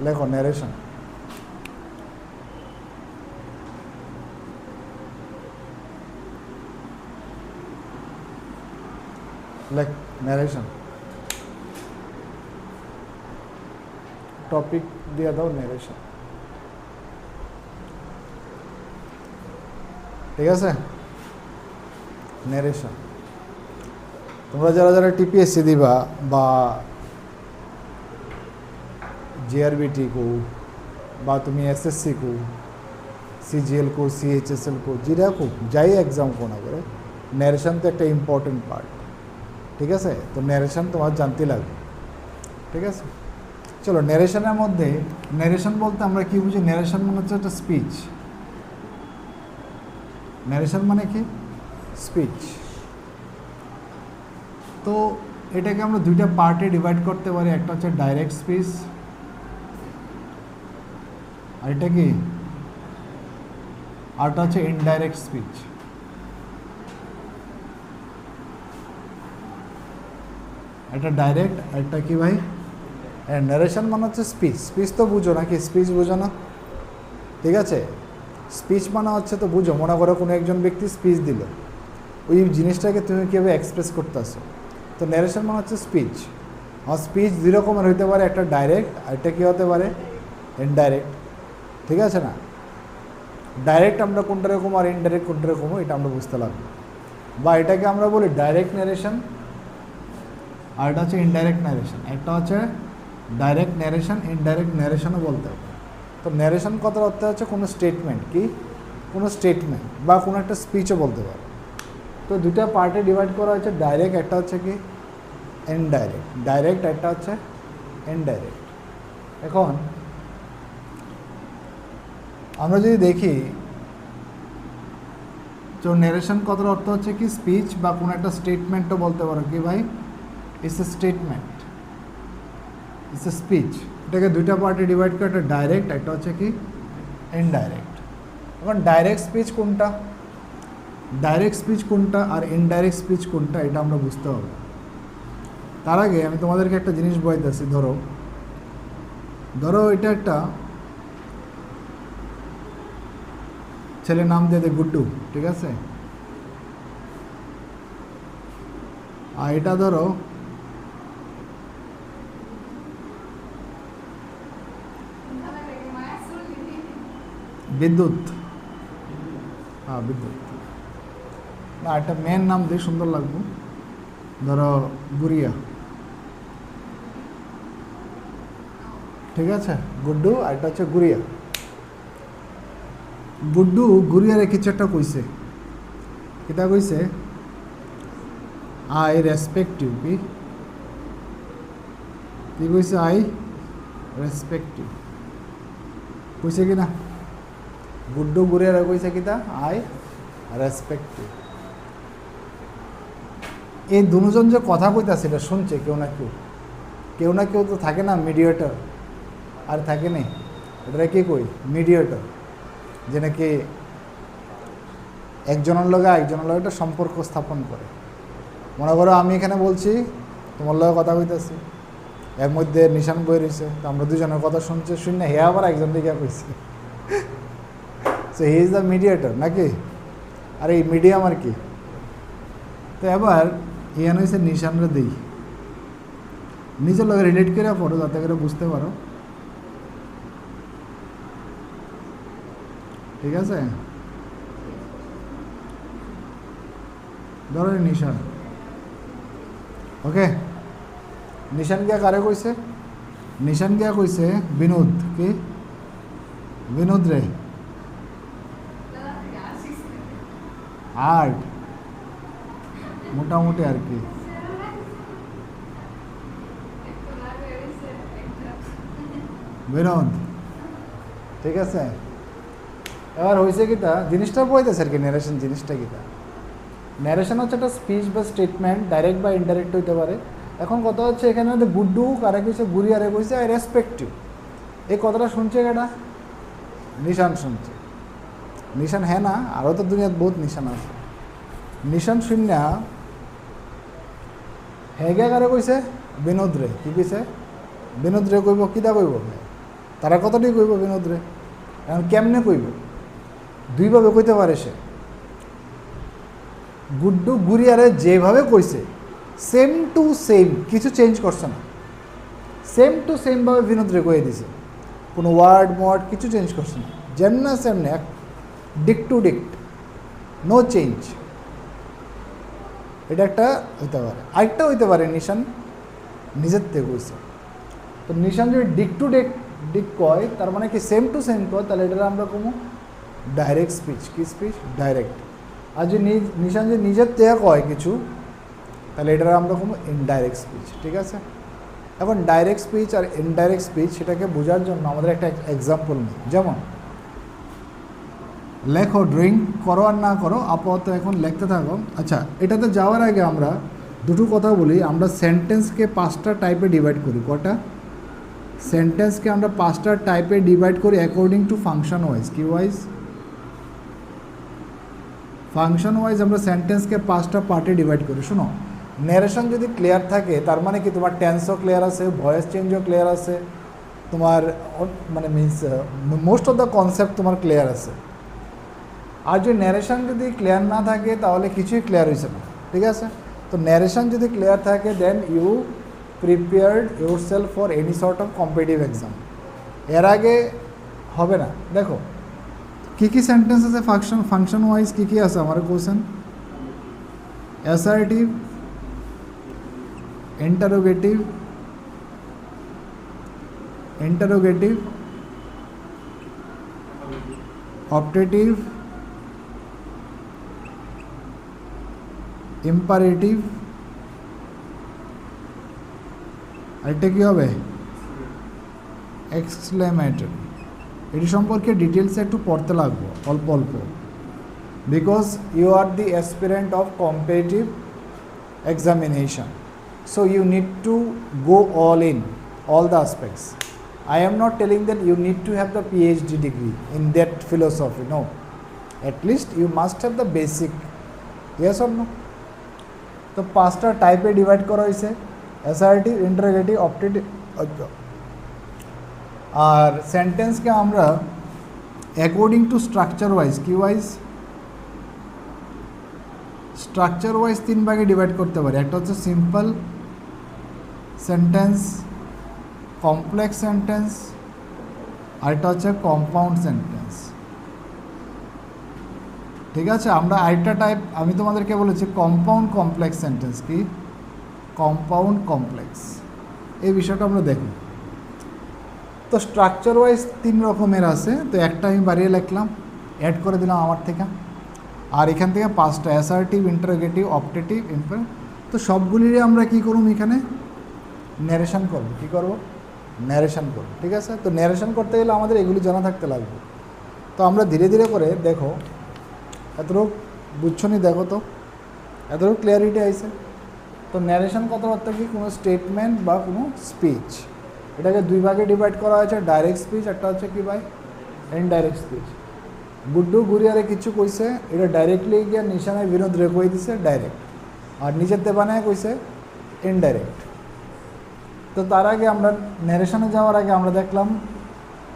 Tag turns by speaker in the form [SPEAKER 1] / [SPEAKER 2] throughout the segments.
[SPEAKER 1] লেখো ন্যারেশন। লেখ narration, topic দিয়ে দাও ন্যারেশন। ঠিক আছে, ন্যারেশন। তোমরা যারা যারা টিপিএসসি দিবা বা জিআরবিটি কো বা তুমি এসএসসি কো, সিজিএল কো, সিএইচএসএল কো, যেটা কো যাই এক্সাম কো না করে, ন্যারেশন তো একটা ইম্পর্টেন্ট পার্ট। ঠিক আছে, তো ন্যারেশন তোমার জানতে লাগবে। ঠিক আছে, চলো ন্যারেশনের মধ্যে, ন্যারেশন বলতে আমরা কি বুঝি? ন্যারেশন মানে হচ্ছে একটা স্পিচ। ন্যারেশন মানে কি? স্পিচ। তো এটাকে আমরা দুইটা পার্টে ডিভাইড করতে পারি। একটা হচ্ছে ডাইরেক্ট স্পিচ, আর এটা কি, আরটা হচ্ছে ইনডাইরেক্ট স্পিচ। একটা ডাইরেক্ট, একটা কি ভাই? ন্যারেশন মানে হচ্ছে স্পিচ। স্পিচ তো বুঝো নাকি? স্পিচ বুঝো না? ঠিক আছে, স্পিচ মানে হচ্ছে তো বুঝো, মনে করো কোনো একজন ব্যক্তি স্পিচ দিল, ওই জিনিসটাকে তুমি কীভাবে এক্সপ্রেস করতেছো। তো ন্যারেশন মানে হচ্ছে স্পিচ। আর স্পিচ দুই রকমের হইতে পারে, একটা ডাইরেক্ট, আর একটা কী হতে পারে? ইনডাইরেক্ট। ঠিক আছে না? ডাইরেক্ট আমরা কোনটা রকম আর ইনডাইরেক্ট কোনটা রকম এটা আমরা বুঝতে লাগবে। বা এটাকে আমরা বলি ডাইরেক্ট ন্যারেশন, আর এটা হচ্ছে ইনডাইরেক্ট ন্যারেশন। একটা হচ্ছে ডাইরেক্ট ন্যারেশন, ইনডাইরেক্ট ন্যারেশনও বলতে হবে। তো ন্যারেশন কথার অর্থ হচ্ছে কোনো স্টেটমেন্ট, কি কোনো স্টেটমেন্ট বা কোনো একটা স্পিচও বলতে পারে। তো দুটা পার্টে ডিভাইড করা হয়েছে, ডাইরেক্ট, একটা হচ্ছে কি ইনডাইরেক্ট। ডাইরেক্ট, একটা হচ্ছে ইনডাইরেক্ট। এখন আমরা যদি দেখি, তো ন্যারেশন কথার অর্থ হচ্ছে কি স্পিচ বা কোনো একটা স্টেটমেন্টও বলতে পারো। কি ভাই? It's a statement, it's a speech. এটাকে দুইটা পার্টে ডিভাইড করে, একটা ডাইরেক্ট, একটা হচ্ছে কি ইনডাইরেক্ট। এখন ডাইরেক্ট স্পিচ কোনটা, ডাইরেক্ট স্পিচ কোনটা আর ইনডাইরেক্ট স্পিচ কোনটা, এটা আমরা বুঝতে হবে। তার আগে আমি তোমাদেরকে একটা জিনিস বলতেছি। ধরো ধরো এটা একটা ছেলে, নাম দিয়ে দে গুড্ডু। ঠিক আছে, আর এটা ধরো বিদ্যুৎ। হ্যাঁ, বিদ্যুৎ না, একটা মেয়ের নাম দিয়ে সুন্দর লাগবে। ধরো গুড়িয়া। ঠিক আছে, গুড্ডু আর এটা হচ্ছে গুড়িয়া। গুড্ডু গুড়িয়ারে কিছু একটা কইছে। কিতা কইছে? I respect you. কি কি কইছে? আই রেসপেক্ট ইউ কইছে কি না? গুড্ডু গুড়িয়ারে কইছে কিতা? I respect you. এই দুজন যে কথা কইতাছে এটা শুনছে কেউ না কেউ, কেউ না কেউ তো থাকে না, মিডিয়েটর। আর থাকে নেই, এটা কি কই? মিডিয়েটর, যে নাকি একজনের লগে একজনের লগে একটা সম্পর্ক স্থাপন করে। মনে করো আমি এখানে বলছি, তোমার লগে কথা কইতাছি, এর মধ্যে নিশান বই রয়েছে, তো আমরা দুজনের কথা শুনছি, শুনে হে আবার একজন দিকে কইছি। So he is the mediator নাকি? আর এই মিডিয়াম আর কি। তো এবার ইয়ান হয়েছে নিশানরে দিই, নিজের লগে রিলেট করে পড়ো যাতে করে বুঝতে পারো। ঠিক আছে, ধরো নিশান। ওকে, নিশান গিয়া কারে কইছে? নিশান গিয়া কইছে বিনোদ। কি বিনোদ রে? আর্ট মোটামুটি আর কি। বিনোদ। ঠিক আছে, এবার হয়েছে কিতা জিনিসটা বইতেছে আর কি, ন্যারেশন জিনিসটা কিতা। ন্যারেশন হচ্ছে একটা স্পিচ বা স্টেটমেন্ট, ডাইরেক্ট বা ইনডাইরেক্ট হইতে পারে। এখন কথা হচ্ছে এখানে গুড্ডু কারে কইছে? গুড়িয়ারে কইছে আই রেসপেক্ট ইউ। এই কথাটা শুনছে কেটা? নিশান শুনছে। নিশান হ্যাঁ না, আরও তো দুনিয়ার বহুত নিশান আছে। নিশান শূন্য হ্যাঁ গিয়া কারে কইছে? বিনোদ রে। কি কইছে? বিনোদ রে কইব, কিতা কইব? তারা কতটাই কইব বিনোদ রে, এখন কেমনে কইব, দুইভাবে কইতে পারে সে। গুড্ডু গুড়িয়ারে যেভাবে কইছে সেম টু সেম, কিছু চেঞ্জ করছে না, সেম টু সেমভাবে বিনোদ রে কয়ে দিছে, কোনো ওয়ার্ড কিছু চেঞ্জ করছে না, যেমনা সেমনে এক ডিক্ট টু ডিক্ট, নো চেঞ্জ। এটা একটা হইতে পারে। আরেকটা হইতে পারে নিশান নিজের থেকে কইছে, তো নিশান যদি ডিক্ট টু ডিক্ট কয় তার মানে কি সেম টু সেম কয়, তাহলে এটা আমরা কোনো ডাইরেক্ট স্পিচ। কি স্পিচ? ডাইরেক্ট। আর যদি নিশান যদি নিজের থেকে কয় কিছু, তাহলে এটা আমরা কোনো ইনডাইরেক্ট স্পিচ। ঠিক আছে, এখন ডাইরেক্ট স্পিচ আর ইনডাইরেক্ট স্পিচ সেটাকে বোঝার জন্য আমাদের একটা এক্সাম্পল নিই। যেমন লেখো, ড্রয়িং করো আর না করো, আপাতত এখন লিখতে থাকো। আচ্ছা, এটাতে যাওয়ার আগে আমরা দুটো কথা বলি। আমরা সেন্টেন্সকে 5টা টাইপে ডিভাইড করি। কটা? সেন্টেন্সকে আমরা 5টা টাইপে ডিভাইড করি অ্যাকর্ডিং টু ফাংশন ওয়াইজ। কি ওয়াইজ? ফাংশন ওয়াইজ আমরা সেন্টেন্সকে 5টা পার্টে ডিভাইড করি। শোনো, ন্যারেশন যদি ক্লিয়ার থাকে তার মানে কি তোমার টেন্সও ক্লিয়ার আছে, ভয়েস চেঞ্জও ক্লিয়ার আছে, তোমার মানে means most of the concept তোমার ক্লিয়ার আছে। আর যদি ন্যারেশন যদি ক্লিয়ার না থাকে তাহলে কিছুই ক্লিয়ার হয়েছে না। ঠিক আছে, তো ন্যারেশন যদি ক্লিয়ার থাকে then you prepared yourself for any sort of competitive exam. এর আগে হবে না। দেখো কী কী সেন্টেন্স আছে ফাংশন ওয়াইজ, কী কী আছে আমার question? Assertive, interrogative, optative, imperative, আরেকটা কী হবে? এক্সক্লেমেটরি। এটি সম্পর্কে ডিটেলসে একটু পড়তে লাগবো অল্প অল্প, because you are the aspirant of competitive examination, so you need to go all in all the aspects. I am not telling that you need to have the PhD degree in that philosophy, no, at least you must have the basic, yes or no? তো 5টা টাইপে divide করা হয়েছে, assertive, interrogative, optative. আর সেন্টেন্সকে আমরা according to structure wise, কি wise? Structure wise 3 ভাগে divide করতে পারি। একটা হচ্ছে সিম্পল সেন্টেন্স, কমপ্লেক্স সেন্টেন্স, আর একটা হচ্ছে কম্পাউন্ড সেন্টেন্স। ঠিক আছে, আমরা আরেকটা টাইপ আমি তোমাদেরকে বলেছি কম্পাউন্ড কমপ্লেক্স সেন্টেন্স। কি? কম্পাউন্ড কমপ্লেক্স, এই বিষয়টা আমরা দেখব। তো স্ট্রাকচার ওয়াইজ 3 রকমের আছে, তো একটা আমি বাড়িয়ে লিখলাম, অ্যাড করে দিলাম আমার থেকে, আর এখান থেকে 5টা অ্যাসার্টিভ, ইন্টারোগেটিভ, অপটেটিভ, তো সবগুলিরই আমরা কি করব? এখানে ন্যারেশন করব। কি করব? ন্যারেশন করব। ঠিক আছে, তো ন্যারেশন করতে গেলে আমাদের এগুলি জানা থাকতে লাগবে। তো আমরা ধীরে ধীরে করে দেখো, এতটুকু বুঝছো নি? দেখো তো এতটুকু ক্লিয়ারিটি আইছে। তো ন্যারেশন কত অর্থ কি? কোনো স্টেটমেন্ট বা কোনো স্পিচ, এটাকে 2 ভাগে ডিভাইড করা হয়েছে, ডাইরেক্ট স্পিচ, একটা হচ্ছে কি ভাই? Indirect speech. গুড্ডু গুড়িয়ারে কিছু কইছে, এটা ডাইরেক্টলি গিয়ে নিশানায় বিনোদ রে কই দিছে ডাইরেক্ট, আর নিজের তে বানায় কইছে ইনডাইরেক্ট। তো তার আগে আমরা ন্যারেশনে যাওয়ার আগে আমরা দেখলাম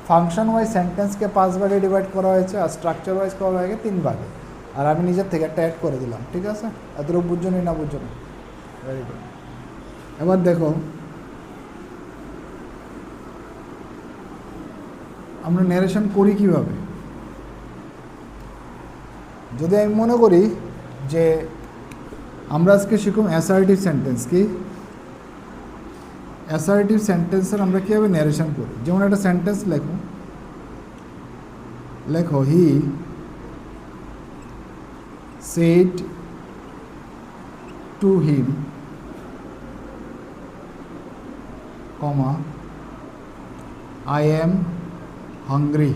[SPEAKER 1] ফাংশন ওয়াইজ সেন্টেন্সকে 5 ভাগে ডিভাইড করা হয়েছে, আর স্ট্রাকচার ওয়াইজ করা হয়েছে 3 ভাগে, আর আমি নিজের থেকে একটা অ্যাড করে দিলাম। ঠিক আছে, এতটুকু বুঝছো না বুঝছো না? Very good. এবার দেখো আমরা ন্যারেশন করি কীভাবে। যদি আমি মনে করি যে আমরা আজকে শিখুম অ্যাসার্টিভ সেন্টেন্স। কি? অ্যাসার্টিভ সেন্টেন্সের আমরা কীভাবে ন্যারেশন করি। যেমন একটা সেন্টেন্স লেখো, হি said to him, comma, I am hungry.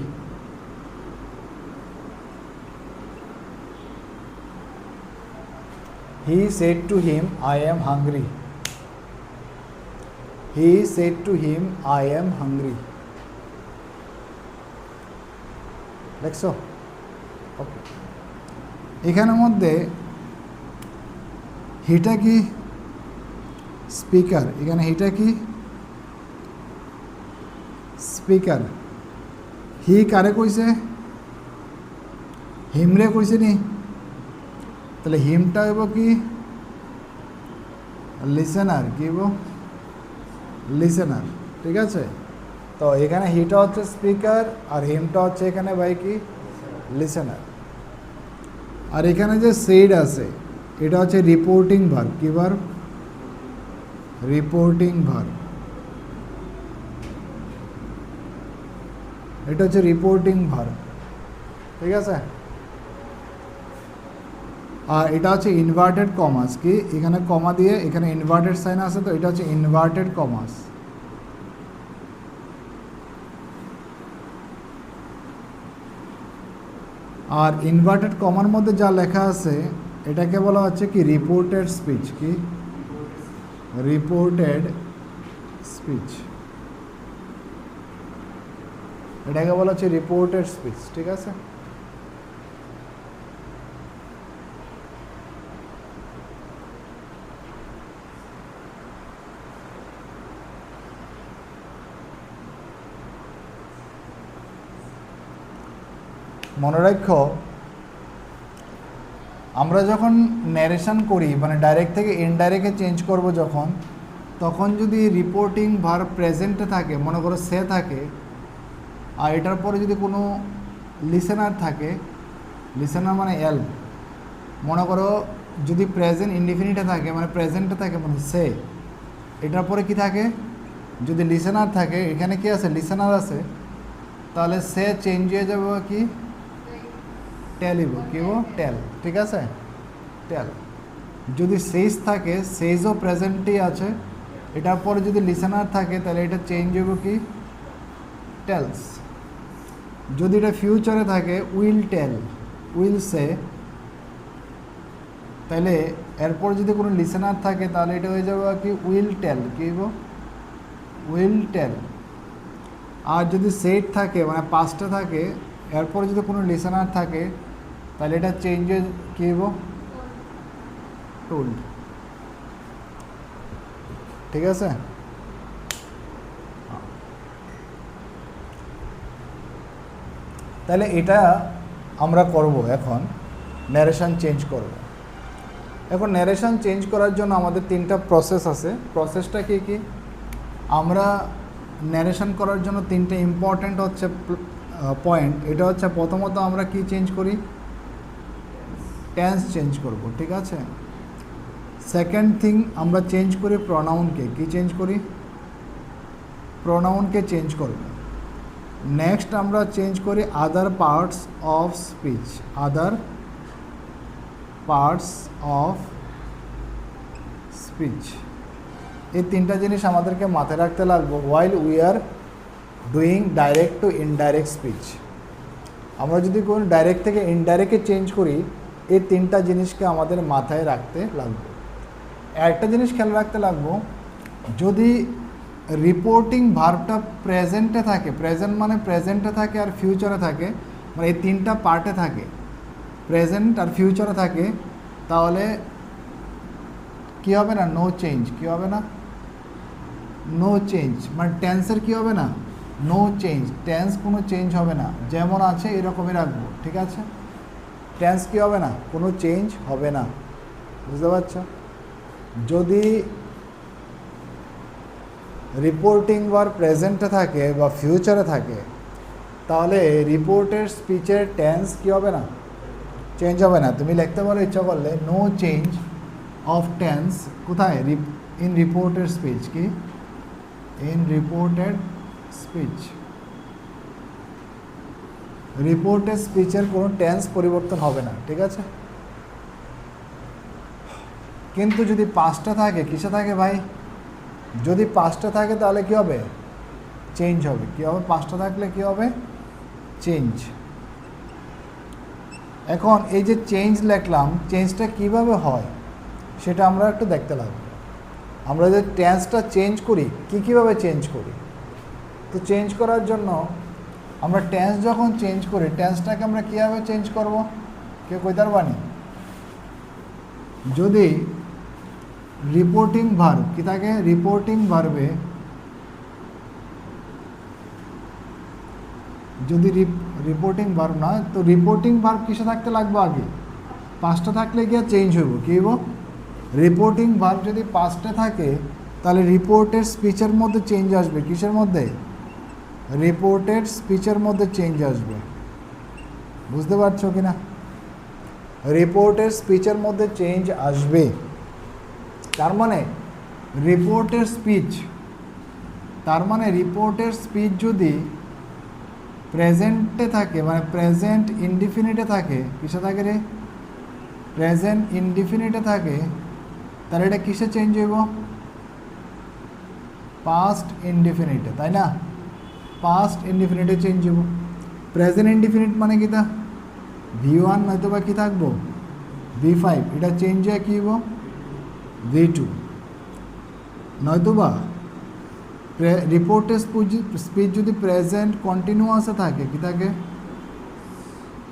[SPEAKER 1] He said to him, I am hungry. He said to him, I am hungry. দেখছো? ওকে, এখানের মধ্যে হিটা কি? স্পিকার। এখানে হিটা কি? স্পিকার। হি কারে কইছে? হিমরে কইছে নি? তাহলে হিমটা হইব কি? লিসেনার। কি হইব? লিসেনার। ঠিক আছে, তো এখানে হিটা হচ্ছে স্পিকার আর হিমটা হচ্ছে এখানে ভাই কি? লিসেনার। আর এখানে যে সেড আছে এটা হচ্ছে রিপোর্টিং ভার্ব। কি ভার্ব? Reporting verb. এটা হচ্ছে রিপোর্টিং ভার্ব। ঠিক আছে, আর এটা হচ্ছে ইনভার্টেড কমাস। কি এখানে কমা দিয়ে এখানে ইনভার্টেড সাইন আছে, তো এটা হচ্ছে ইনভার্টেড কমাস। আর ইনভার্টেড কমার মধ্যে যা লেখা আছে এটাকে বলা হচ্ছে কি? Reported speech. কি? Reported speech. এটাকে বলা হচ্ছে রিপোর্টেড স্পিচ। ঠিক আছে, মনে রাখো আমরা যখন ন্যারেশন করি মানে ডাইরেক্ট থেকে ইনডাইরেক্টে চেঞ্জ করব যখন, তখন যদি রিপোর্টিং ভার্ব প্রেজেন্টে থাকে, মনে করো সে থাকে, আর এটার পরে যদি কোনো লিসেনার থাকে, লিসেনার মানে এল, মনে করো যদি প্রেজেন্ট ইনডিফিনিটে থাকে মানে প্রেজেন্টে থাকে মানে সে, এটার পরে কি থাকে? যদি লিসেনার থাকে, এখানে কি আছে? লিসেনার আছে, তাহলে সে চেঞ্জ হয়ে যাবে কি? টেলিব। কি ও? টেল। ঠিক আছে, টেল। যদি সেইজ থাকে, সেইজও প্রেজেন্টই আছে, এটার পরে যদি লিসেনার থাকে তাহলে এটা চেঞ্জ হবে কি? টেলস। যদি এটা ফিউচারে থাকে, উইল টেল, উইল সে, তাহলে এরপর যদি কোনো লিসেনার থাকে তাহলে এটা হয়ে যাবে কি? Will tell. কি হইব? Will tell. আর যদি সেট থাকে মানে পাস্টে থাকে, এরপর যদি কোনো লিসেনার থাকে তাহলে এটা চেঞ্জেস কী হইব? টোল্ড। ঠিক আছে, তাহলে এটা আমরা করব এখন, ন্যারেশন চেঞ্জ করব। এখন ন্যারেশন চেঞ্জ করার জন্য আমাদের 3টা প্রসেস আছে। প্রসেসটা কি কি? আমরা ন্যারেশন করার জন্য 3টে ইম্পর্ট্যান্ট হচ্ছে পয়েন্ট। এটা হচ্ছে প্রথমত আমরা কি চেঞ্জ করি? টেন্স চেঞ্জ করব। ঠিক আছে, সেকেন্ড থিং আমরা চেঞ্জ করি প্রোনাউনকে। কি চেঞ্জ করি? প্রোনাউনকে চেঞ্জ করব। নেক্সট আমরা চেঞ্জ করি other parts of speech. Other parts of speech. এই 3টা জিনিস আমাদেরকে মাথায় রাখতে লাগবে ওয়াইল we are doing direct two indirect speech. আমরা যদি কোনো ডাইরেক্ট থেকে ইনডাইরেক্টে চেঞ্জ করি, এই 3টা জিনিসকে আমাদের মাথায় রাখতে লাগবে। একটা জিনিস খেয়াল রাখতে লাগবো, যদি রিপোর্টিং ভার্বটা প্রেজেন্টে থাকে, প্রেজেন্ট মানে প্রেজেন্টে থাকে আর ফিউচারে থাকে, মানে এই 3টা পার্টে থাকে, প্রেজেন্ট আর ফিউচারে থাকে, তাহলে কী হবে না? No change. কী হবে না? No change. মানে টেন্সের কী হবে না? No change. টেন্স কোনো চেঞ্জ হবে না, যেমন আছে এরকমই রাখবো। ঠিক আছে, টেন্স কী হবে না? কোনো চেঞ্জ হবে না। বুঝতে পারছো? যদি রিপোর্টিং ভার্ব প্রেজেন্টে থাকে বা ফিউচারে থাকে, তাহলে রিপোর্টের স্পিচের টেন্স কী হবে না? চেঞ্জ হবে না। তুমি লিখতে পারো ইচ্ছা করলে নো চেঞ্জ অফ টেন্স কোথায়? In reported speech. কি? In reported speech. রিপোর্টেড স্পিচের কোনো টেন্স পরিবর্তন হবে না। ঠিক আছে, কিন্তু যদি পাস্টে থাকে, কিসে থাকে ভাই? যদি পাস্টে থাকে তাহলে কী হবে? চেঞ্জ হবে। কী হবে? পাস্টে থাকলে কী হবে? চেঞ্জ। এখন এই যে চেঞ্জ লিখলাম, চেঞ্জটা কিভাবে হয় সেটা আমরা একটু দেখতে লাগবে। আমরা যে টেন্সটা চেঞ্জ করি, কীভাবে চেঞ্জ করি? তো চেঞ্জ করার জন্য আমরা টেন্স যখন চেঞ্জ করি, টেন্সটাকে আমরা কীভাবে চেঞ্জ করব? কেউ কইতে পারবানি? যদি রিপোর্টিং ভার্ব কি থাকে? রিপোর্টিং ভার্বে যদি রিপোর্টিং ভার্ব নয় তো রিপোর্টিং ভার্ব কিসে থাকতে লাগবে আগে, পাস্টে থাকলে গিয়ে চেঞ্জ হইব, কী হইব? রিপোর্টিং ভার্ব যদি পাস্টে থাকে তাহলে রিপোর্টেড স্পিচের মধ্যে চেঞ্জ আসবে, কিসের মধ্যে? রিপোর্টেড স্পিচের মধ্যে চেঞ্জ আসবে। বুঝতে পারছো কি না? রিপোর্টেড স্পিচের মধ্যে চেঞ্জ আসবে, তার মানে রিপোর্টেড স্পিচ, তার মানে রিপোর্টেড স্পিচ যদি প্রেজেন্টে থাকে, মানে প্রেজেন্ট ইনডিফিনিটে থাকে, কিসে থাকে রে? প্রেজেন্ট ইনডিফিনিটে থাকে, তাহলে এটা কিসে চেঞ্জ হইব? পাস্ট ইনডিফিনিটে, তাই না? পাস্ট ইনডিফিনিটে চেঞ্জ হইব। প্রেজেন্ট ইনডিফিনিট মানে কি? তা V1 নয়তো বা কী থাকবো? V5, এটা চেঞ্জ হয়ে কী হইব? V2, নয়তো বা রিপোর্টেড স্পিচ যদি প্রেজেন্ট কন্টিনিউয়াসে থাকে, কি থাকে?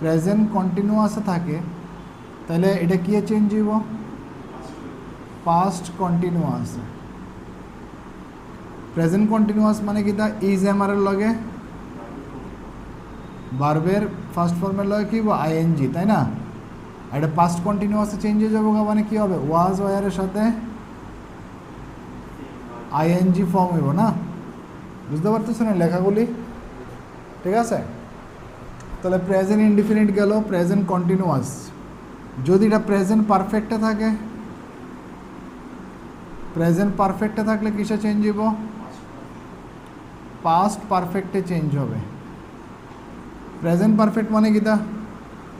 [SPEAKER 1] প্রেজেন্ট কন্টিনিউয়াসে থাকে, তাহলে এটা কি চেঞ্জ হইব? Past continuous. প্রেজেন্ট কন্টিনিউয়াস মানে কি? তা ইজ এর লগে ভার্বের ফার্স্ট ফর্মের লগে কি হইব? আইএনজি, তাই না? এটা পাস্ট কন্টিনিউয়াসে চেঞ্জ হয়ে যাবো, মানে কি হবে? ওয়াজ ওয়ারের সাথে আইএনজি ফর্ম হইব না? বুঝতে পারতেছো না লেখাগুলি? ঠিক আছে, তাহলে প্রেজেন্ট ইনডিফিনিট গেল, প্রেজেন্ট কন্টিনিউয়াস। যদি এটা প্রেজেন্ট পারফেক্টে থাকে, প্রেজেন্ট পারফেক্টে থাকলে কিসে চেঞ্জ হইব? পাস্ট পারফেক্টে চেঞ্জ হবে। প্রেজেন্ট পারফেক্ট মানে কি? তা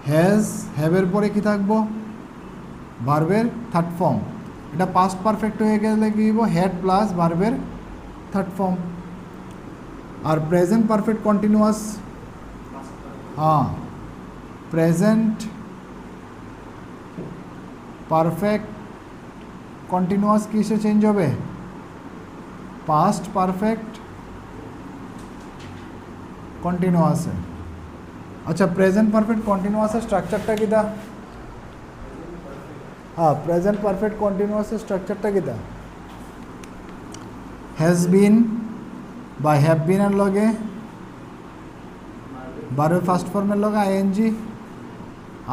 [SPEAKER 1] হ্যাজ, হ্যাভের পরে কি থাকবো? ভার্বের থার্ড ফর্ম। এটা পাস্ট পারফেক্ট হয়ে গেলে কি হইব? হ্যাড প্লাস ভার্বের থার্ড ফর্ম। আর প্রেজেন্ট পারফেক্ট কন্টিনিউয়াস, হ্যাঁ, প্রেজেন্ট পারফেক্ট কন্টিনিউয়াস কিসে চেঞ্জ হবে? পাস্ট পারফেক্ট কন্টিনিউয়াসে। আচ্ছা, প্রেজেন্ট পারফেক্ট কন্টিনিউয়াসের স্ট্রাকচারটা কি? দা হ্যাঁ, প্রেজেন্ট পারফেক্ট কন্টিনিউয়াসের স্ট্রাকচারটা কি? দা হ্যাজ বিন বা হ্যাভ বিনের লগে ভার্বের ফার্স্ট ফর্মের লগে আইএনজি,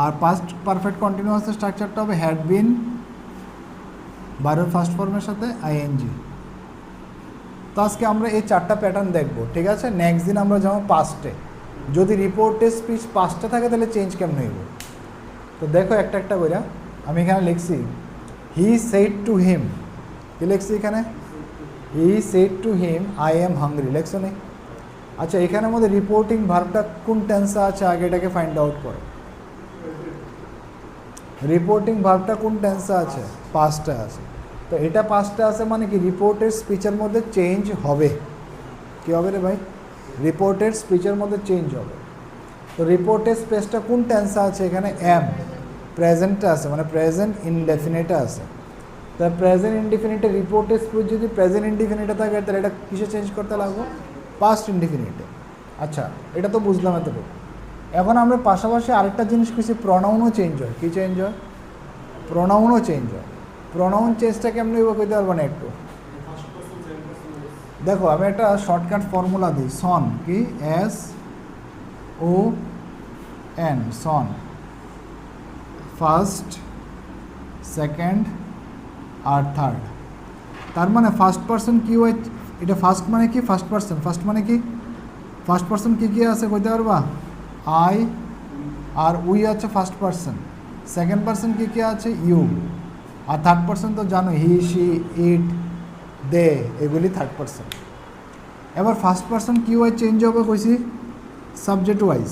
[SPEAKER 1] আর পাস্ট পারফেক্ট কন্টিনিউয়াসের স্ট্রাকচারটা হবে হ্যাড বিন ভার্বের ফার্স্ট ফর্মের সাথে আইএনজি। তো আজকে আমরা এই চারটা প্যাটার্ন দেখব, ঠিক আছে? নেক্সট দিন আমরা যেমন পাস্টে, যদি রিপোর্টেড স্পিচ পাস্টে থাকে তাহলে চেঞ্জ কেমন হইব? তো দেখো একটা একটা করে আমি এখানে লিখছি, হি সেড টু হিম, কি লিখছি এখানে? He said to him I am hungry, লেখছো নি? আচ্ছা, এখানের মধ্যে রিপোর্টিং ভার্বটা কোন টেন্সে আছে আগে এটাকে ফাইন্ড আউট করো। রিপোর্টিং ভার্বটা কোন টেন্সে আছে? পাস্টে আছে। তো এটা পাস্টে আছে মানে কি? রিপোর্টেড স্পিচের মধ্যে চেঞ্জ হবে। কি হবে রে ভাই? রিপোর্টেড স্পিচের মধ্যে চেঞ্জ হবে। তো রিপোর্টেড স্পেসটা কোন টেন্সে আছে? এখানে এম, প্রেজেন্টে আছে, মানে প্রেজেন্ট ইনডেফিনিটে আছে। তা প্রেজেন্ট ইনডিফিনিটে রিপোর্টেড স্পিচ যদি প্রেজেন্ট ইনডিফিনিটে থাকে তাহলে এটা কিসে চেঞ্জ করতে লাগবে? পাস্ট ইনডিফিনিটে। আচ্ছা, এটা তো বুঝলাম এতটুকু। এখন আমরা পাশাপাশি আরেকটা জিনিস কিছু, প্রোনাউনও চেঞ্জ হয়। কি চেঞ্জ হয়? প্রোনাউনও চেঞ্জ হয়। প্রোনাউন চেঞ্জটা কেমন হইব কইতে পারবো না একটু? দেখো, আমি একটা শর্টকাট ফর্মুলা দিই। সন, কি? SON, সন। ফার্স্ট, সেকেন্ড আর থার্ড। তার মানে ফার্স্ট পারসন কি হয়? এটা ফার্স্ট মানে কি? First person. ফার্স্ট মানে কি? ফার্স্ট পারসন কী কী আছে কইতে পারবা? আই আর উই আছে ফার্স্ট পারসন। সেকেন্ড পারসন কী কী আছে? ইউ। আর থার্ড পারসন তো জানো, হি, শি, ইট, দে, এগুলি থার্ড পারসন। এবার ফার্স্ট পারসন কী ওয়াই চেঞ্জ হবে কইছি? Subject wise.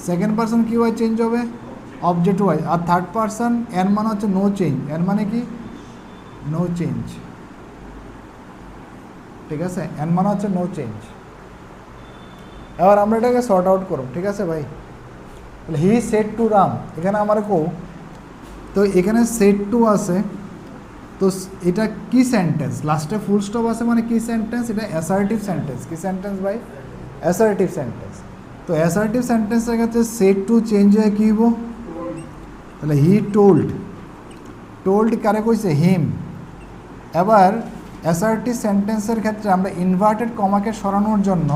[SPEAKER 1] সেকেন্ড পারসন কী ওয়াই চেঞ্জ হবে? Object wise. আর থার্ড পারসন এর মানে হচ্ছে নো চেঞ্জ। এর মানে কি? No change. ঠিক আছে, এর মানে হচ্ছে নো চেঞ্জ। এবার আমরা এটাকে সর্ট আউট করব, ঠিক আছে ভাই? তাহলে হি সেড টু রাম, এখানে আমার কো, তো এখানে সেড টু আছে, তো এটা কি সেন্টেন্স? লাস্টে ফুল স্টপ আছে মানে কি সেন্টেন্স? এটা অ্যাসার্টিভ সেন্টেন্স। কি সেন্টেন্স ভাই? Assertive sentence. তো অ্যাসার্টিভ সেন্টেন্সের ক্ষেত্রে সেড টু চেঞ্জ হয়ে কী হইব? তাহলে হি টোল্ড। টোল্ড কারে কইছে? হিম। এবার অ্যাসার্টিভ সেন্টেন্সের ক্ষেত্রে আমরা ইনভার্টেড কমাকে সরানোর জন্য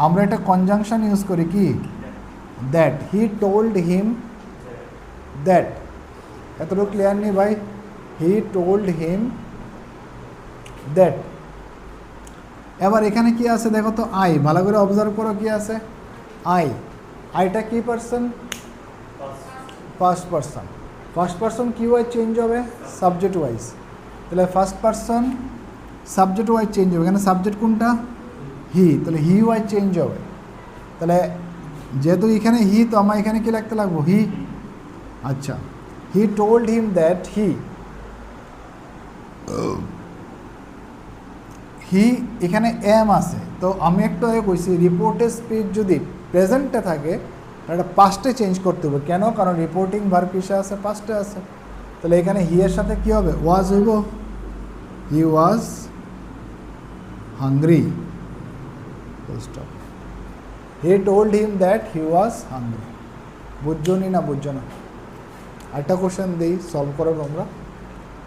[SPEAKER 1] আমরা একটা কনজাংশন ইউজ করি কি that, he told him that. এতটুকু ক্লিয়ার নেই ভাই? হি টোল্ড হিম দ্যাট। এবার এখানে কি আছে দেখো তো, আই, ভালো করে অবজার্ভ করো কি আছে, আই। আইটা কি person? First person. First person কি ওয়াইজ চেঞ্জ হবে? Subject wise. তাহলে first person subject wise change হবে। এখানে সাবজেক্ট কোনটা? হি, তাহলে হি ওয়াইজ চেঞ্জ হবে। তাহলে যেহেতু এখানে হি, তো আমার এখানে কি লিখতে লাগবো? হি। আচ্ছা, হি টোল্ড হিম দ্যাট হি, হি এখানে এম আছে, তো আমি একটু আগে কইছি রিপোর্টের স্পিচ যদি প্রেজেন্টে থাকে এটা পাস্টে চেঞ্জ করতে হবে। কেন? কারণ রিপোর্টিং ভার্ব কিসে আছে? পাস্টে আছে। তাহলে এখানে হি এর সাথে কি হবে? ওয়াজ হইব। He was hungry. Stop. He told him that he was hungry. বুঝছো নি? না বুঝছো না? একটা কোশ্চেন দিই, সলভ করো তোমরা।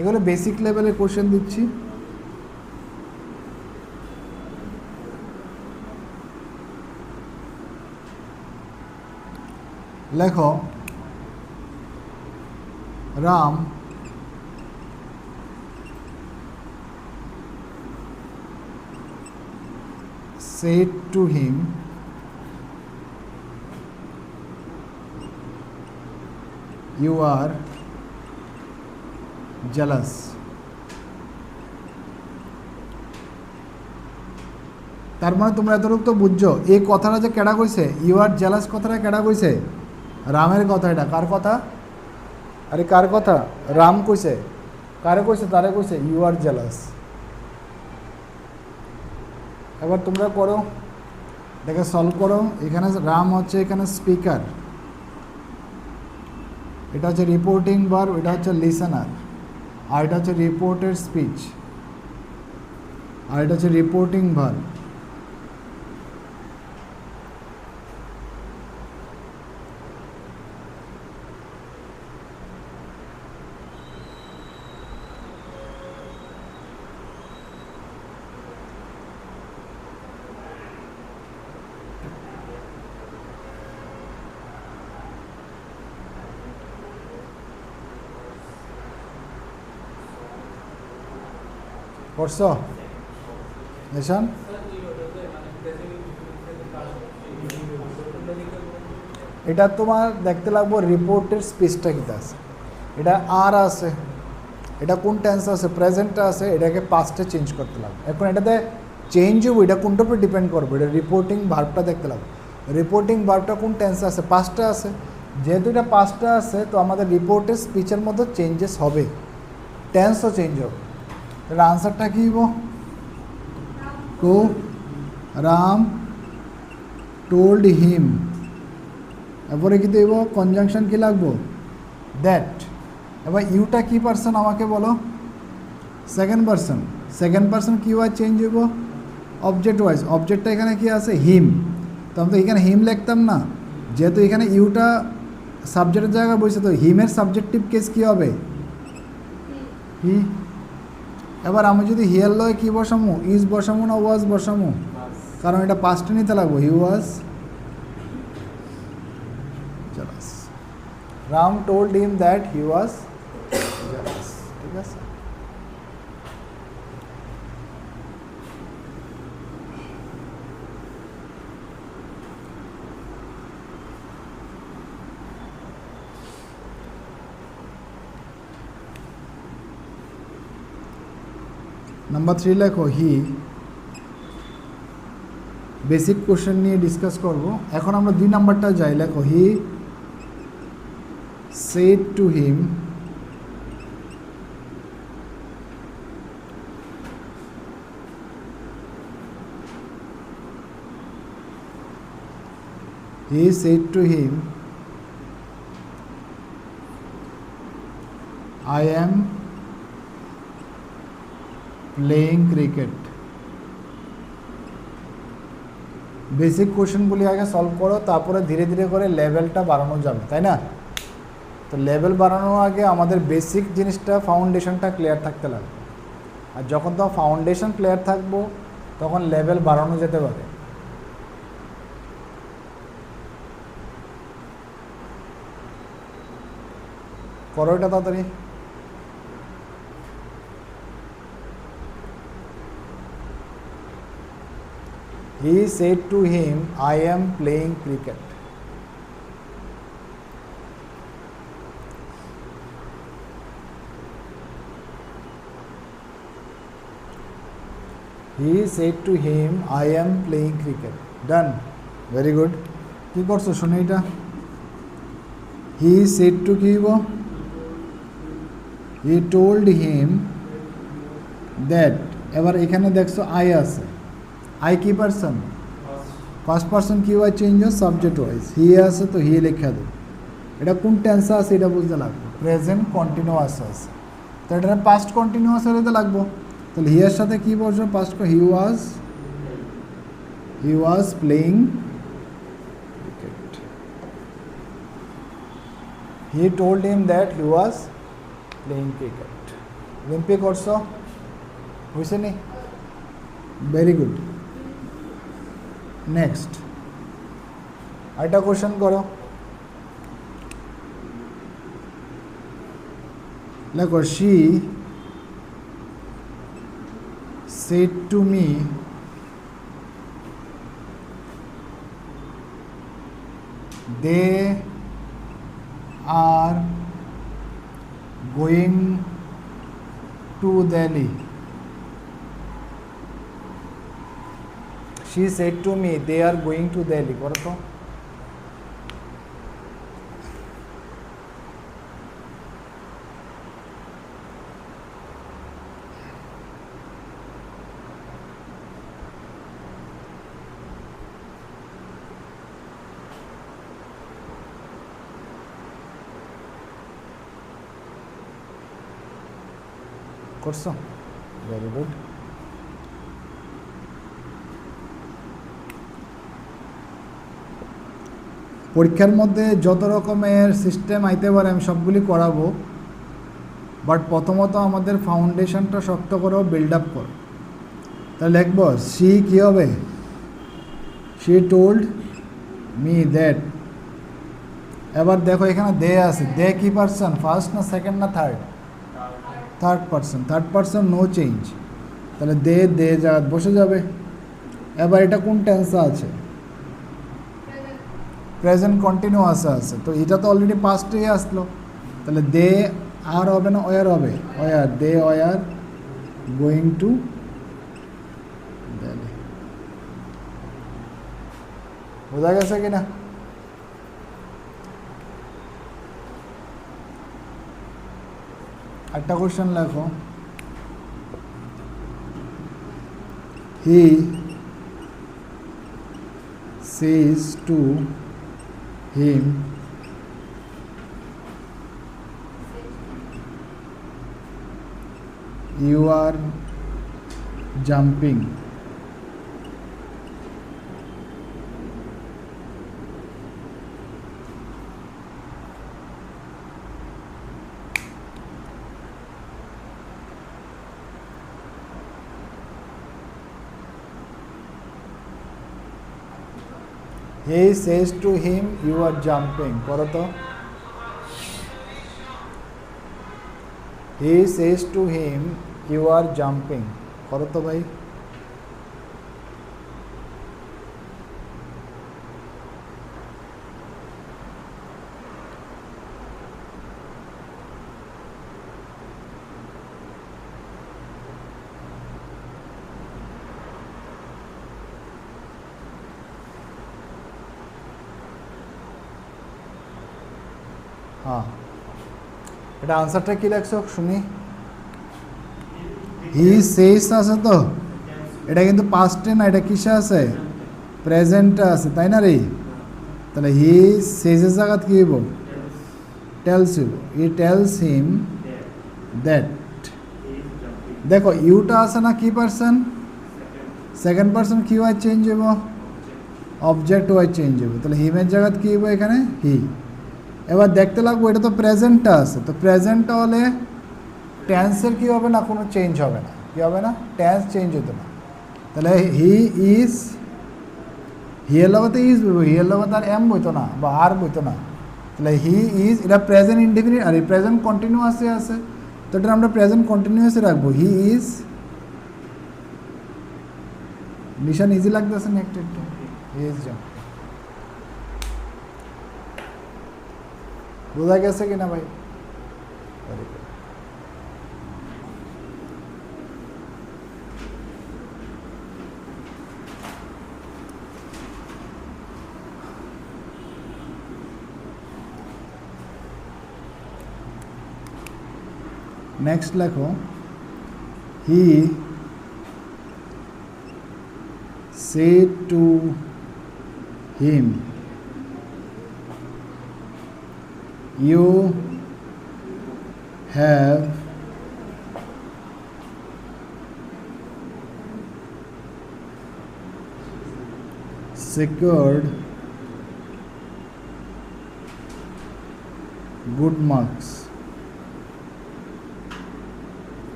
[SPEAKER 1] এগুলো বেসিক লেভেলের কোশ্চেন দিচ্ছি। লেখো, Ram said to him, you are jealous. তার মানে তোমরা এতটুকু তো বুঝছো, এই কথাটা যে কেডা কইছে, ইউ আর জেলাস কথাটা কেডা কইছে? রামের কথা। এটা কার কথা? আরে কার কথা? রাম কইছে। কারে কইছে? তারে কইছে ইউ আর জেলাস। এবার তোমরা করো, দেখে সলভ করো। এখানে রাম হচ্ছে এখানে স্পিকার, এটা হচ্ছে রিপোর্টিং ভার্ব, এটা হচ্ছে লিসেনার, আর এটা হচ্ছে রিপোর্টের স্পিচ, আর এটা হচ্ছে রিপোর্টিং ভার্ব। করছো নিশান? এটা তোমার দেখতে লাগবো রিপোর্টের স্পিচটা কীটা আছে। এটা আর আছে, এটা কোন টেন্স আছে? প্রেজেন্টটা আছে, এটাকে পাস্টে চেঞ্জ করতে লাগবে। এখন এটাতে চেঞ্জ হবো, এটা কোনটার উপর ডিপেন্ড করবে? এটা রিপোর্টিং ভার্বটা দেখতে লাগবে। রিপোর্টিং ভার্বটা কোন টেন্সে আছে? পাস্টে আছে। যেহেতু এটা পাস্টে আছে, তো আমাদের রিপোর্টের স্পিচের মধ্যে চেঞ্জেস হবে, টেন্সও চেঞ্জ হবে। তাহলে আনসারটা কী হইব? To Ram told him. এরপরে কী দেব? কনজাংশন কী লাগবো? দ্যাট। এবার ইউটা কী পার্সন আমাকে বলো? Second person. সেকেন্ড পার্সন কী ওয়াইজ চেঞ্জ হইব? Object wise. অবজেক্টটা এখানে কি আছে? হিম। তো আমি তো এখানে হিম লিখতাম না, যেহেতু এখানে ইউটা সাবজেক্টের জায়গায় বসে, তো হিমের সাবজেক্টিভ কেস কী হবে? হি। এবার আমি যদি হিয়ার লয় কী বসামু? ইজ বসামু না ওয়াজ বসামু? কারণ এটা পাস্টে নিতে লাগবো। হি ওয়াজ jealous. Ram told him that he was jealous. ঠিক আছে? নাম্বার 3 লেখো, হি। বেসিক কোশ্চেন নিয়ে ডিসকাস করব। এখন আমরা 2 নাম্বারটা যাই। লেখো, হি said to him, he said to him, I am playing cricket. Basic কোশ্চেনগুলি আগে সলভ করো, তারপরে ধীরে ধীরে করে লেভেলটা বাড়ানো যাবে, তাই না? তো লেভেল বাড়ানোর আগে আমাদের বেসিক জিনিসটা, ফাউন্ডেশনটা ক্লিয়ার থাকতে লাগবে। আর যখন তো ফাউন্ডেশন ক্লিয়ার থাকবো, তখন লেভেল বাড়ানো যেতে পারে। করো এটা তাড়াতাড়ি। He said to him, I am playing cricket. He said to him, I am playing cricket. Done. Very good. কি করছো শুনে এটা? He said to কি গো? He told him that, এবার এখানে দেখছো আই আছে, আই কি পারসন? ফার্স্ট পারসন কি ওয়াই চেঞ্জ হয়? Subject wise. হি আছে তো হি লেখা দেব। এটা কোন টেন্সে আছে এটা বুঝতে লাগবে। প্রেজেন্ট কন্টিনিউয়াস আছে, তো এটা পাস্ট কন্টিনিউয়াস হতে লাগবো। তাহলে হি এর সাথে কি বলছো? Past. He was playing cricket. He told him that he was playing cricket. লিম্পি করছো? হয়েছে নি? Very good. নেক্সট আরেকটা কোশ্চেন করো। দেখো, she said to me, they are going to Delhi. She said to me, they are going to Delhi. করো তো। করছো? Very good. পরীক্ষার মধ্যে যত রকমের সিস্টেম আইতে পারে আমি সবগুলি করাবো, বাট প্রথমত আমাদের ফাউন্ডেশনটা শক্ত করো, বিল্ড আপ করো। তাহলে লিখবো শি কী হবে? She told me that. এবার দেখো এখানে দে আছে, দে কি পারসন? ফার্স্ট না সেকেন্ড না third? Third person. Third person no change, তাহলে দে জায়গা বসে যাবে। এবার এটা কোন টেন্সে আছে? প্রেজেন্ট কন্টিনিউয়াস আছে, তো এটা তো অলরেডি পাস্টেই আসলো, তাহলে দে আর হবে না ওয়ার হবে? Were. They were going to Delhi. বোঝা গেছে কিনা? একটা কোশ্চেন লেখো। হি says to him, you are jumping. He says to him, you are jumping. করো তো। He says to him, you are jumping. করো তো ভাই। হ্যাঁ, এটা আনসারটা কি লেখছো শুনি? হি সেজ আছে তো, এটা কিন্তু পাস্টে না, এটা কিসে আছে? প্রেজেন্টে আছে, তাই না রে? তাহলে হি সেজের জায়গাত কি হইব? টেলস হইব। He tells him that. দেখো ইউটা আছে না কি পারসন? সেকেন্ড পারসন কি ওয়াই চেঞ্জ হইব? অবজেক্ট ওয়াই চেঞ্জ হইব। তাহলে হিমের জায়গাত কি হইব এখানে? হি। এবার দেখতে লাগবো এটা তো প্রেজেন্টটা আছে, তো প্রেজেন্টটা হলে টেন্সের কি হবে না? কোনো চেঞ্জ হবে না। কি হবে না? টেন্স চেঞ্জ হতো না। তাহলে হি ইজ, হি এর লগতে ইজ বইব, হি এর লগতে আর এম বইতো না বা আর বইতো না, তাহলে হি ইজ, এটা প্রেজেন্ট ইনডিফিনিট আর প্রেজেন্ট কন্টিনিউয়াসে আছে, তো এটা আমরা প্রেজেন্ট কন্টিনিউয়াসে রাখবো। হি ইজ, নিশান ইজি লাগতেছে না একটু একটু? He is job. বোঝা গেছে কিনা ভাই? Very good. নেক্সট লেখো, হি said to him, you have secured good marks.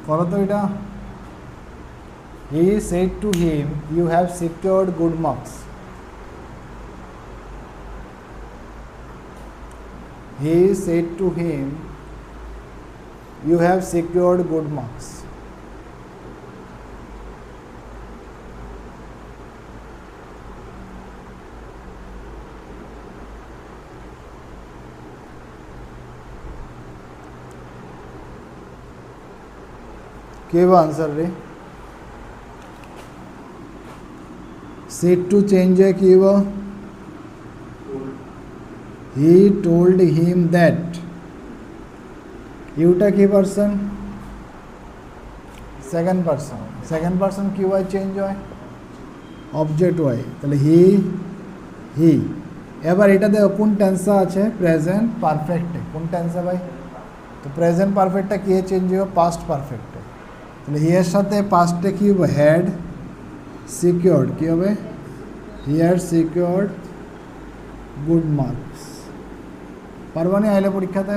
[SPEAKER 1] করো তো এটা। He said to him, you have secured good marks. He said to him, you have secured good marks. क्या answer रे? said to change है कि वो he told him that, ইউটা কি person? Second person. Second person কি হয় change হয়? অবজেক্ট হয়। তাহলে হি। এবার এটা দেখো কোন টেন্সে আছে? প্রেজেন্ট পারফেক্টে। কোন টেন্সে ভাই? তো প্রেজেন্ট পারফেক্টটা কি চেঞ্জ হবে? পাস্ট পারফেক্টে। তাহলে হি এর সাথে পাস্টে কি হবে? Had secured. কি হবে? He had secured good marks. পারবা নি আইলে পরীক্ষাতে?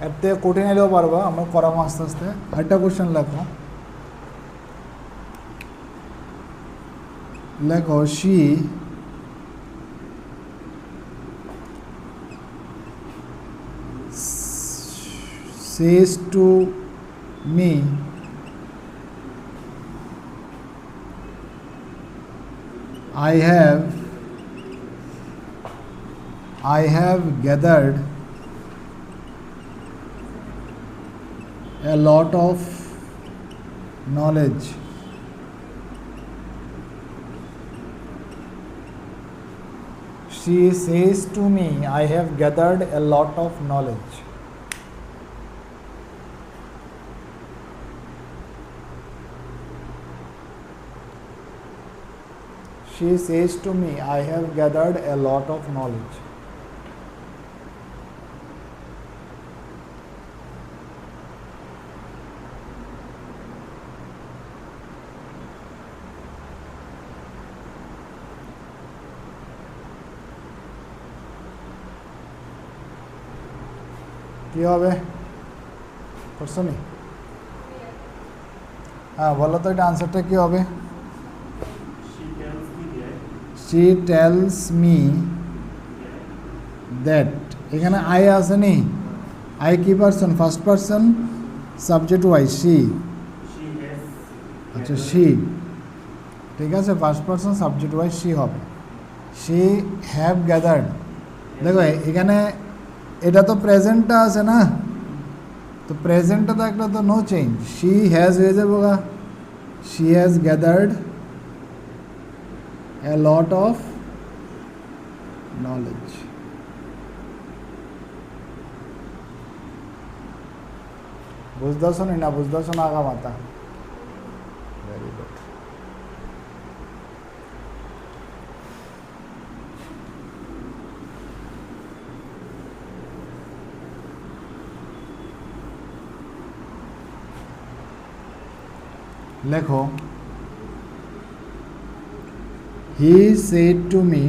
[SPEAKER 1] এর থেকে কঠিন আইলেও পারবা, আমরা করাবো আস্তে আস্তে। আরেকটা কোশ্চেন লেখো, লেখো she says to me, I have gathered a lot of knowledge. She says to me, I have gathered a lot of knowledge. She says to me, I have gathered a lot of knowledge. কি হবে? করছো নি? হ্যাঁ বলো তো, এটা আনসারটা কি হবে? She tells me that, এখানে আই আছে নি? আই কি person? First person, subject wise she. আচ্ছা শি, ঠিক আছে, first person subject wise she হবে। She have gathered. দেখো এখানে এটা তো প্রেজেন্টটা আছে না, তো প্রেজেন্টটা তো একটা তো নো চেঞ্জ, শি হ্যাজ হয়ে যাবো গা। She has gathered a lot of knowledge. বুঝতেছো না? বুঝতেছো না আগা মাথা? Very good. লেখো, he said to me,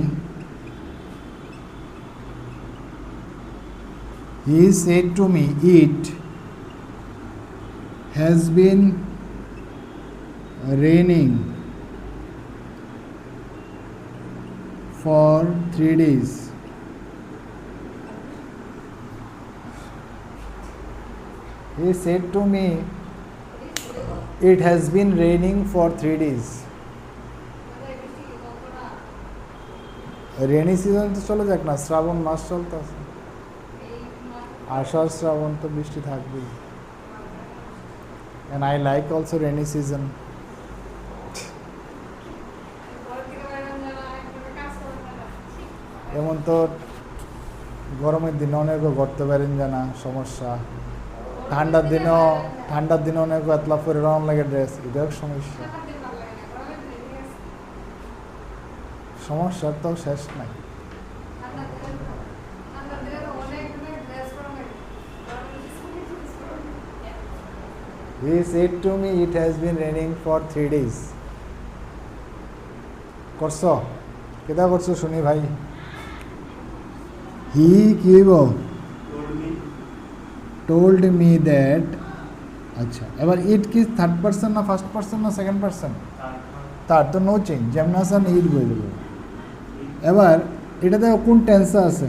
[SPEAKER 1] it has been raining for 3 days. He said to me, it has been raining for 3 days. Rainy season তো চলে যাক না, শ্রাবণ মাস চলতে আছে, আষাঢ় শ্রাবণ তো বৃষ্টি থাকবেই। and I like also rainy season. এমন তো গরমের দিনে অনেক ঘুরতে পারেন জানা সমস্যা, ঠান্ডার দিনে অনেক এতলা পরে রং লাগে ড্রেস, এটাও সমস্যা। সমস্যার তো শেষ নাই। He said to me it has been raining for 3 days. করছো কেটা করছো শুনি ভাই। হি কি told me that, আচ্ছা এবার ইট কি থার্ড পার্সন না ফার্স্ট পার্সন না সেকেন্ড পার্সন? তার তো নো চেঞ্জ, যেমন আছে আমি ইট বলে দেবো। এবার এটাতে কোন টেন্সে আছে?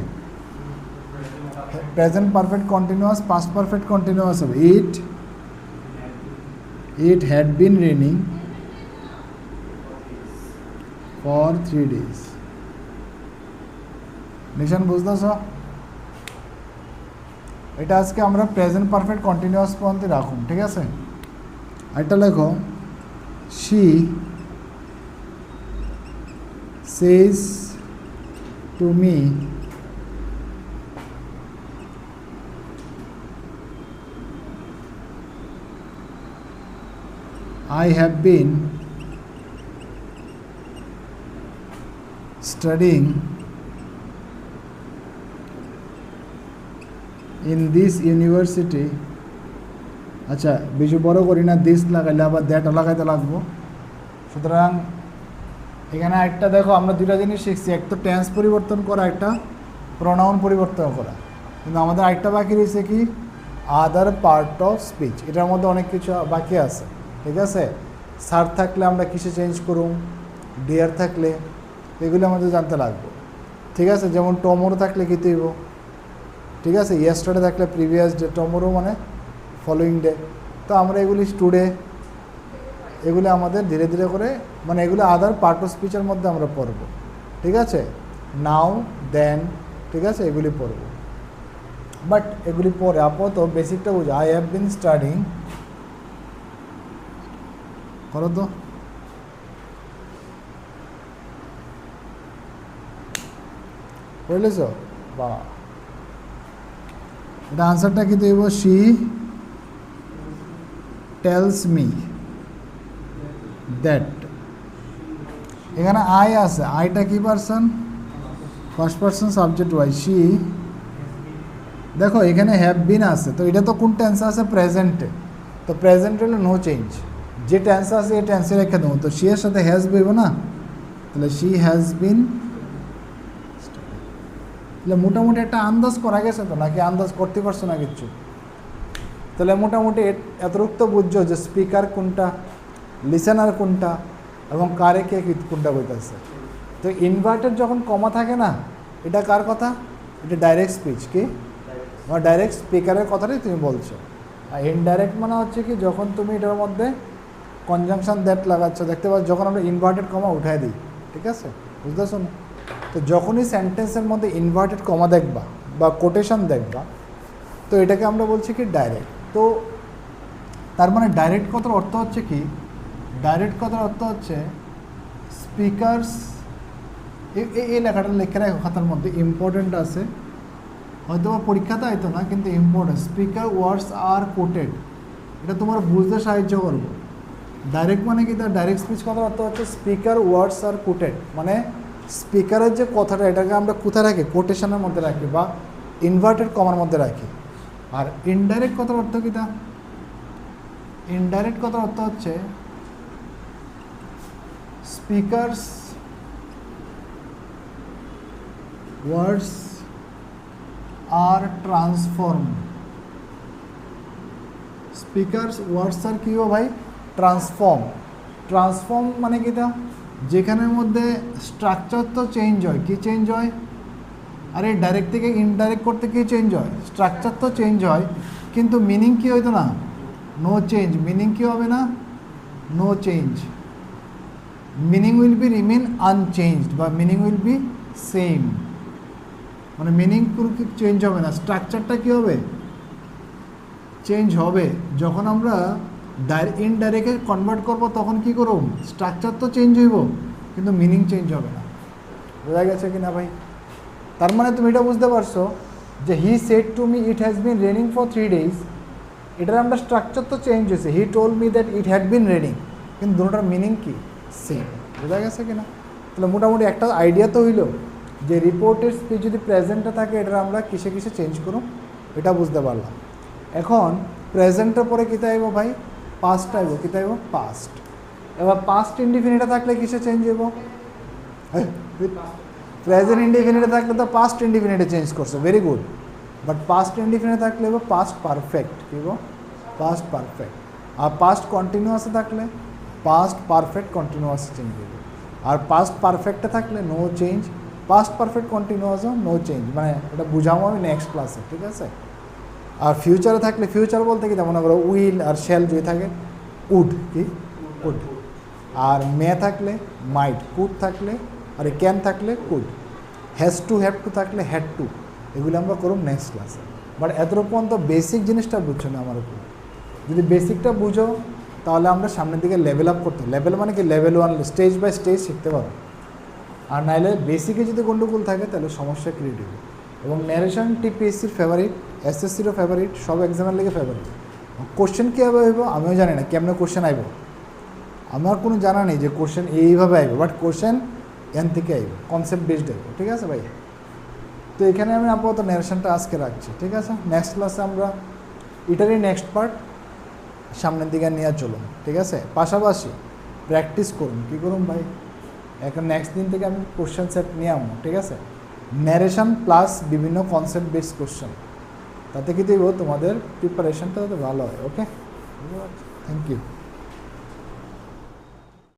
[SPEAKER 1] Present perfect continuous, past perfect continuous হবে। It had been raining for 3 days. নিশান বুঝতেছ? এটা আজকে আমরা প্রেজেন্ট পারফেক্ট কন্টিনিউয়াস পর্যন্ত রাখুন, ঠিক আছে? এটা লেখো, she says to me I have been studying in this university. আচ্ছা বেশি বড় করি না, দিস লাগাইলে আবার দ্যাট লাগাইতে লাগবো। সুতরাং এখানে একটা দেখো, আমরা দুটা জিনিস শিখছি, এক তো টেন্স পরিবর্তন করা, একটা প্রোনাউন পরিবর্তন করা, কিন্তু আমাদের আরেকটা বাকি রয়েছে কি, আদার পার্ট অফ স্পিচ। এটার মধ্যে অনেক কিছু বাকি আছে, ঠিক আছে? স্যার থাকলে আমরা কিসে চেঞ্জ করুম, ডিয়ার থাকলে, এগুলো আমাদের জানতে লাগবে, ঠিক আছে? যেমন টমোরো থাকলে কী তৈব, ঠিক আছে? ইয়েস্টারডে থাকলে প্রিভিয়াস ডে, টমোরো মানে ফলোয়িং ডে। তো আমরা এগুলি টুডে, এগুলো আমাদের ধীরে ধীরে করে, মানে এগুলো আদার পার্ট অফ স্পিচের মধ্যে আমরা পড়ব, ঠিক আছে? নাও দেন, ঠিক আছে? এগুলি পড়ব, বাট এগুলি পরে আপাতত বেসিকটা বুঝো। আই হ্যাভ বিন স্টাডিং, করো তো, বুঝলেছ? বা এটা আনসারটা কি দেব? She tells me that. এখানে আই আছে, আইটা কি person? First person subject wise. She, দেখো এখানে হ্যাভ বিন আছে, তো এটা তো কোন টেন্স আছে? প্রেজেন্টে। তো প্রেজেন্ট হলে নো চেঞ্জ, যে টেন্স আছে এই টেন্সে রেখে দেবো। তো শি এর সাথে হ্যাজ বইব না, তাহলে শি হ্যাজ বিন। তাহলে মোটামুটি একটা আন্দাজ করা গেছে তো, নাকি আন্দাজ করতে পারছো না কিচ্ছু? তাহলে মোটামুটি এতটুক তো বুঝছো যে স্পিকার কোনটা, লিসেনার কোনটা, এবং কারে কে কোনটা বলতেছে। তো ইনভার্টেড যখন কমা থাকে না, এটা কার কথা? এটা ডাইরেক্ট স্পিচ, কি বা ডাইরেক্ট স্পিকারের কথাটাই তুমি বলছো। আর ইনডাইরেক্ট মানে হচ্ছে কি, যখন তুমি এটার মধ্যে কনজাংশন দ্যাট লাগাচ্ছ, দেখতে পাচ্ছ যখন আমরা ইনভার্টেড কমা উঠাই দিই, ঠিক আছে? বুঝতেছো না? তো যখনই সেন্টেন্সের মধ্যে ইনভার্টেড কমা দেখবা বা কোটেশন দেখবা, তো এটাকে আমরা বলছি কি ডাইরেক্ট। তো তার মানে ডাইরেক্ট কথার অর্থ হচ্ছে কি, ডাইরেক্ট কথার অর্থ হচ্ছে স্পিকারস, এই লেখাটা লেখে রাখো খাতার মধ্যে, ইম্পর্টেন্ট আছে, হয়তো বা পরীক্ষাতে হয়তো না, কিন্তু ইম্পর্টেন্ট। স্পিকার ওয়ার্ডস আর কোটেড, এটা তোমার বুঝতে সাহায্য করবো। ডাইরেক্ট মানে কি, তার ডাইরেক্ট স্পিচ কথার অর্থ হচ্ছে স্পিকার ওয়ার্ডস আর কোটেড, মানে স্পিকারের যে কথাটা, এটাকে আমরা কোথায় রাখি? কোটেশনের মধ্যে রাখি বা ইনভার্টেড কমার মধ্যে রাখি। আর ইনডাইরেক্ট কথার অর্থ কী? তা ইনডাইরেক্ট কথার অর্থ হচ্ছে স্পিকারস ওয়ার্ডস আর ট্রান্সফর্ম। স্পিকারস ওয়ার্ডস আর কি ভাই? ট্রান্সফর্ম। ট্রান্সফর্ম মানে কি? তা যেখানের মধ্যে স্ট্রাকচার তো চেঞ্জ হয়, কি চেঞ্জ হয়? আরে ডাইরেক্ট থেকে ইনডাইরেক্ট করতে কি চেঞ্জ হয়? স্ট্রাকচার তো চেঞ্জ হয়, কিন্তু মিনিং কি হইতো না? No change. মিনিং কি হবে না? No change. Meaning will be remain unchanged বা মিনিং উইল বি সেম, মানে মিনিং কোনো কি চেঞ্জ হবে না। স্ট্রাকচারটা কী হবে? চেঞ্জ হবে। যখন আমরা ইনডাইরেক্টে কনভার্ট করব তখন কি করব? স্ট্রাকচার তো চেঞ্জ হইব, কিন্তু মিনিং চেঞ্জ হবে না। বোঝা গেছে কি না ভাই? তার মানে তুমি এটা বুঝতে পারছো যে হি said to me it has been raining for 3 days, এটার আমরা স্ট্রাকচার তো চেঞ্জ হয়েছে, he told me that it had been raining, কিন্তু দুটোটার মিনিং কি? সেম। বোঝা গেছে কি না? তাহলে মোটামুটি একটা আইডিয়া তো হইলো যে রিপোর্টের স্পিচ যদি প্রেজেন্টে থাকে এটার আমরা কিসে কিসে চেঞ্জ করুম, এটা বুঝতে পারলাম। এখন প্রেজেন্টের পরে কী আইব ভাই? পাস্ট আইব। কী আইব? পাস্ট। এবার পাস্ট ইনডিফিনিটে থাকলে কিসে চেঞ্জ হইব? প্রেজেন্ট ইনডিফিনিটে থাকলে তো পাস্ট ইনডিফিনিটে চেঞ্জ করছে, ভেরি গুড। বাট পাস্ট ইনডিফিনিটে থাকলে হইব পাস্ট পারফেক্ট। কী হইব? Past perfect. আর পাস্ট কন্টিনিউয়াসে থাকলে পাস্ট পারফেক্ট কন্টিনিউয়াস চেঞ্জ হইব। আর পাস্ট পারফেক্টে থাকলে নো চেঞ্জ, পাস্ট পারফেক্ট কন্টিনিউয়াসও নো চেঞ্জ। মানে এটা বুঝাবো আমি নেক্সট ক্লাসে, ঠিক আছে? আর ফিউচারে থাকলে, ফিউচার বলতে কি মনে করো উইল আর শ্যাল যদি থাকে উড, কি উড। আর মে থাকলে মাইট, কুড থাকলে আর ক্যান থাকলে could, has to have to থাকলে হ্যাড টু। এগুলো আমরা করব নেক্সট ক্লাসে। বাট এতটুকু পর্যন্ত বেসিক জিনিসটা বুঝছো না আমার উপর। যদি বেসিকটা বুঝো তাহলে আমরা সামনের দিকে লেভেল আপ করতে, লেভেল মানে কি লেভেল 1, স্টেজ বাই স্টেজ শিখতে পারো। আর নাইলে বেসিকে যদি গন্ডগোল থাকে তাহলে সমস্যা ক্রিয়েট হবে। এবং ন্যারেশন টিপিএসসির ফেভারিট, এসএসসিরও ফেভারিট, সব এক্সামের লেগে ফেভারিট। কোশ্চেন কীভাবে হইব আমিও জানি না, কেমনে কোশ্চেন আইব আমার কোনো জানা নেই যে কোশ্চেন এইভাবে আইব, বাট কোশ্চেন এন থেকে আইব, কনসেপ্ট বেসড আইব। ঠিক আছে ভাই? তো এখানে আমি আপাতত ন্যারেশনটা আজকে রাখছি, ঠিক আছে? নেক্সট ক্লাসে আমরা এটারই নেক্সট পার্ট সামনের দিকে নিয়ে চলুন, ঠিক আছে? পাশাপাশি প্র্যাকটিস করুন। কী করুন ভাই? এখন নেক্সট দিন থেকে আমি কোশ্চেন সেট নিয়ে আসবো, ঠিক আছে? ন্যারেশন প্লাস বিভিন্ন কনসেপ্ট বেসড কোশ্চেন, তাতে কি দেবো তোমাদের প্রিপারেশনটা যাতে ভালো হয়। ওকে, থ্যাংক ইউ।